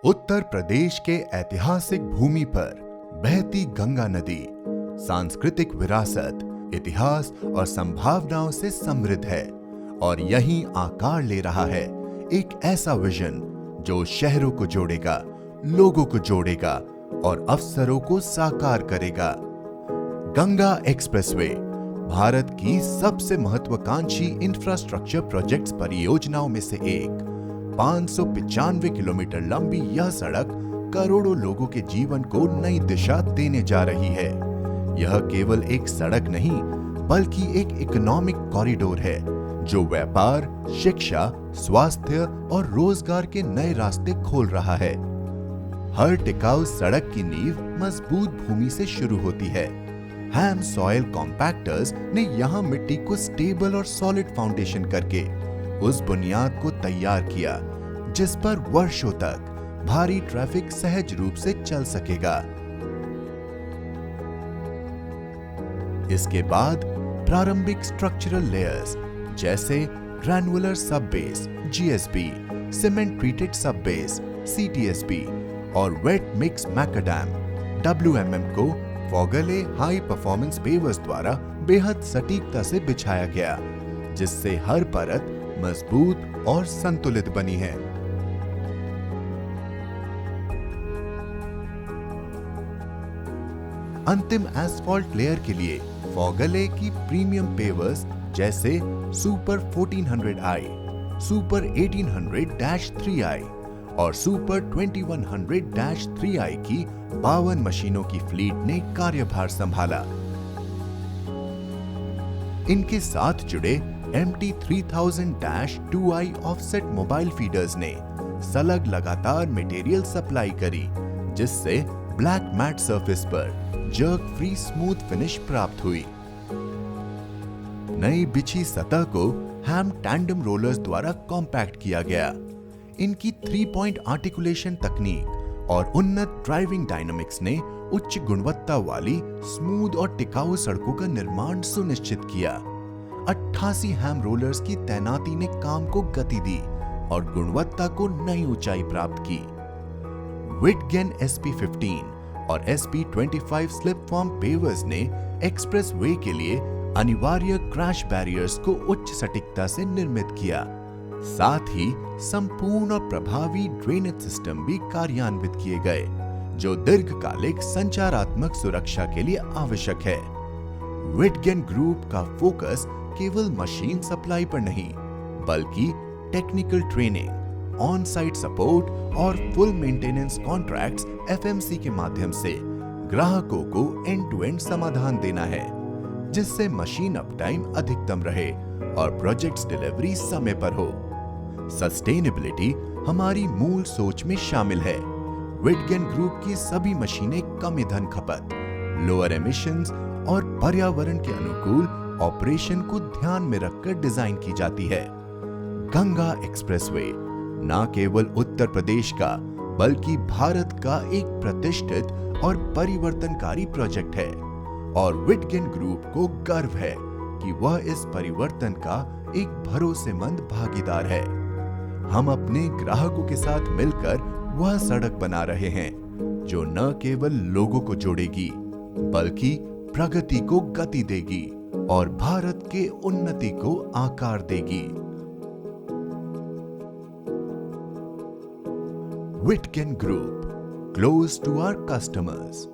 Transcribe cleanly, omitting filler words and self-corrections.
उत्तर प्रदेश के ऐतिहासिक भूमि पर बहती गंगा नदी सांस्कृतिक विरासत, इतिहास और संभावनाओं से समृद्ध है और यहीं आकार ले रहा है एक ऐसा विजन जो शहरों को जोड़ेगा, लोगों को जोड़ेगा और अवसरों को साकार करेगा। गंगा एक्सप्रेसवे भारत की सबसे महत्वाकांक्षी इंफ्रास्ट्रक्चर प्रोजेक्ट्स परियोजनाओं में से एक। 595 किलोमीटर लंबी यह सड़क करोड़ों लोगों के जीवन को नई दिशा देने जा रही है। यह केवल एक सड़क नहीं, बल्कि एक इकोनॉमिक कॉरिडोर है जो व्यापार, शिक्षा, स्वास्थ्य और रोजगार के नए रास्ते खोल रहा है। हर टिकाऊ सड़क की नींव मजबूत भूमि से शुरू होती है। हैम सॉइल कॉम्पैक्टर्स ने यहां मिट्टी को स्टेबल और सॉलिड फाउंडेशन करके उस बुनियाद को तैयार किया जिस पर वर्षों तक भारी ट्रैफिक सहज रूप से चल सकेगा। इसके बाद प्रारंभिक स्ट्रक्चरल लेयर्स जैसे ग्रैन्युलर सब बेस (GSB), सीमेंट ट्रीटेड सब बेस (CTSB) और वेट मिक्स मैकाडैम (WMM) को फॉगले हाई परफॉर्मेंस पेवर्स द्वारा बेहद सटीकता से बिछाया गया, जिससे हर परत मजबूत और संतुलित बनी है। अंतिम एस्फॉल्ट लेयर के लिए फॉगले की प्रीमियम पेवर्स जैसे सुपर 1400i, सुपर 1800-3i और सुपर 2100-3i की 52 मशीनों की फ्लीट ने कार्यभार संभाला। इनके साथ जुड़े MT 3000-2i offset mobile feeders ने सलग लगातार मटेरियल सप्लाई करी, जिससे ब्लैक मैट सरफेस पर जर्क फ्री स्मूथ फिनिश प्राप्त हुई। नई बिछी सतह को हैम टैंडम रोलर्स द्वारा कॉम्पैक्ट किया गया। इनकी 3-पॉइंट आर्टिकुलेशन तकनीक और उन्नत ड्राइविंग डायनामिक्स ने उच्च गुणवत्ता वाली स्मूथ और टिकाऊ सड़कों का निर्माण सुनिश्चित किया। 88 हैम रोलर्स की तैनाती ने काम को गति दी और गुणवत्ता को नई ऊंचाई प्राप्त की। विटगेन SP15 और SP25 स्लिप फॉर्म पेवर्स ने एक्सप्रेस वे के लिए अनिवार्य क्रैश बैरियर्स को उच्च सटीकता से निर्मित किया। साथ ही संपूर्ण और प्रभावी ड्रेनेज सिस्टम भी कार्यान्वित किए गए, जो दीर्घकालिक संचारात्मक सुरक्षा के लिए आवश्यक है। विटगेन ग्रुप का फोकस केवल मशीन सप्लाई पर नहीं, बल्कि technical training, on site support और फुल मेंटेनेंस कॉन्ट्रैक्ट्स (FMC) के माध्यम से ग्राहकों को एंड टू एंड समाधान देना है, जिससे मशीन अपटाइम अधिकतम रहे और प्रोजेक्ट्स डिलीवरी समय पर हो। सस्टेनेबिलिटी हमारी मूल सोच में शामिल है। विटगेन ग्रुप की सभी मशीनें कम ईंधन खपत, लोअर एमिशंस और पर्यावरण के अनुकूल ऑपरेशन को ध्यान में रखकर डिजाइन की जाती है। गंगा एक्सप्रेसवे न केवल उत्तर प्रदेश का, बल्कि भारत का एक प्रतिष्ठित और परिवर्तनकारी प्रोजेक्ट है और विटगेन ग्रुप को गर्व है कि वह इस परिवर्तन का एक भरोसेमंद भागीदार है। हम अपने ग्राहकों के साथ मिलकर वह सड़क बना रहे हैं जो न केवल लोगों को जोड़ेगी, बल्कि प्रगति को गति देगी और भारत के उन्नति को आकार देगी। विटगेन group, close to our customers.